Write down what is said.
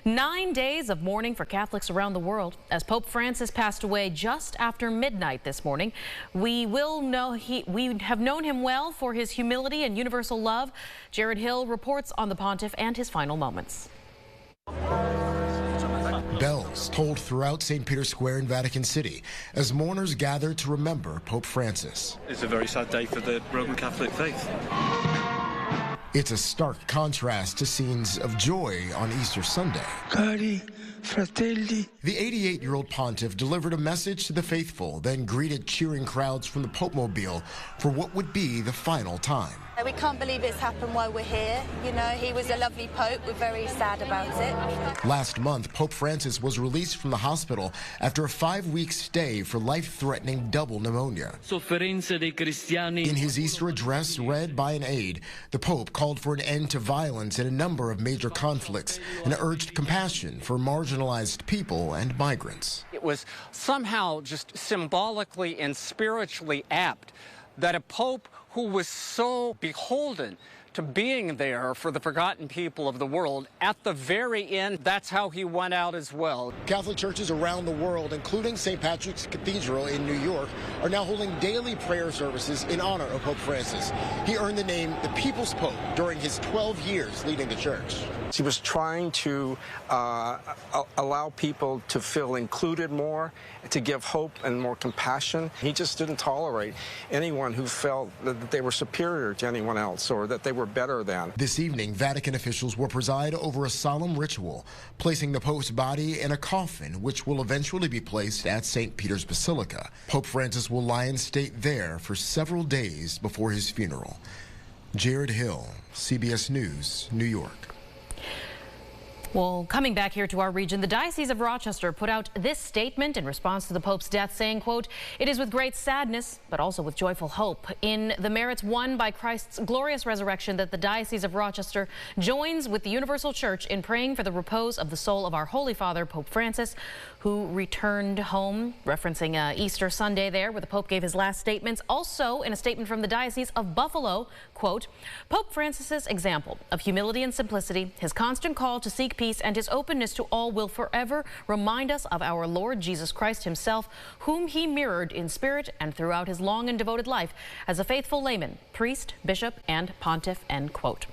9 days of mourning for Catholics around the world as Pope Francis passed away just after midnight this morning. We have known him well for his humility and universal love. Jared Hill reports on the pontiff and his final moments. Bells tolled throughout St. Peter's Square in Vatican City as mourners gathered to remember Pope Francis. It's a very sad day for the Roman Catholic faith. It's a stark contrast to scenes of joy on Easter Sunday. Cari fratelli. The 88-year-old pontiff delivered a message to the faithful, then greeted cheering crowds from the Pope-mobile for what would be the final time. We can't believe it's happened while we're here. You know, he was a lovely Pope. We're very sad about it. Last month, Pope Francis was released from the hospital after a 5-week stay for life-threatening double pneumonia. In his Easter address read by an aide, the Pope called for an end to violence in a number of major conflicts and urged compassion for marginalized people and migrants. It was somehow just symbolically and spiritually apt that a Pope who was so beholden to being there for the forgotten people of the world, at the very end, that's how he went out as well. Catholic churches around the world, including St. Patrick's Cathedral in New York, are now holding daily prayer services in honor of Pope Francis. He earned the name the People's Pope during his 12 years leading the church. He was trying to allow people to feel included more, to give hope and more compassion. He just didn't tolerate anyone who felt that they were superior to anyone else or that they were better than. This evening, Vatican officials will preside over a solemn ritual, placing the Pope's body in a coffin, which will eventually be placed at St. Peter's Basilica. Pope Francis will lie in state there for several days before his funeral. Jared Hill, CBS News, New York. Well, coming back here to our region, the Diocese of Rochester put out this statement in response to the Pope's death, saying, quote, "It is with great sadness, but also with joyful hope in the merits won by Christ's glorious resurrection that the Diocese of Rochester joins with the Universal Church in praying for the repose of the soul of our Holy Father, Pope Francis, who returned home," referencing Easter Sunday there, where the Pope gave his last statements. Also, in a statement from the Diocese of Buffalo, quote, "Pope Francis's example of humility and simplicity, his constant call to seek peace, and his openness to all will forever remind us of our Lord Jesus Christ himself, whom he mirrored in spirit and throughout his long and devoted life as a faithful layman, priest, bishop, and pontiff," end quote.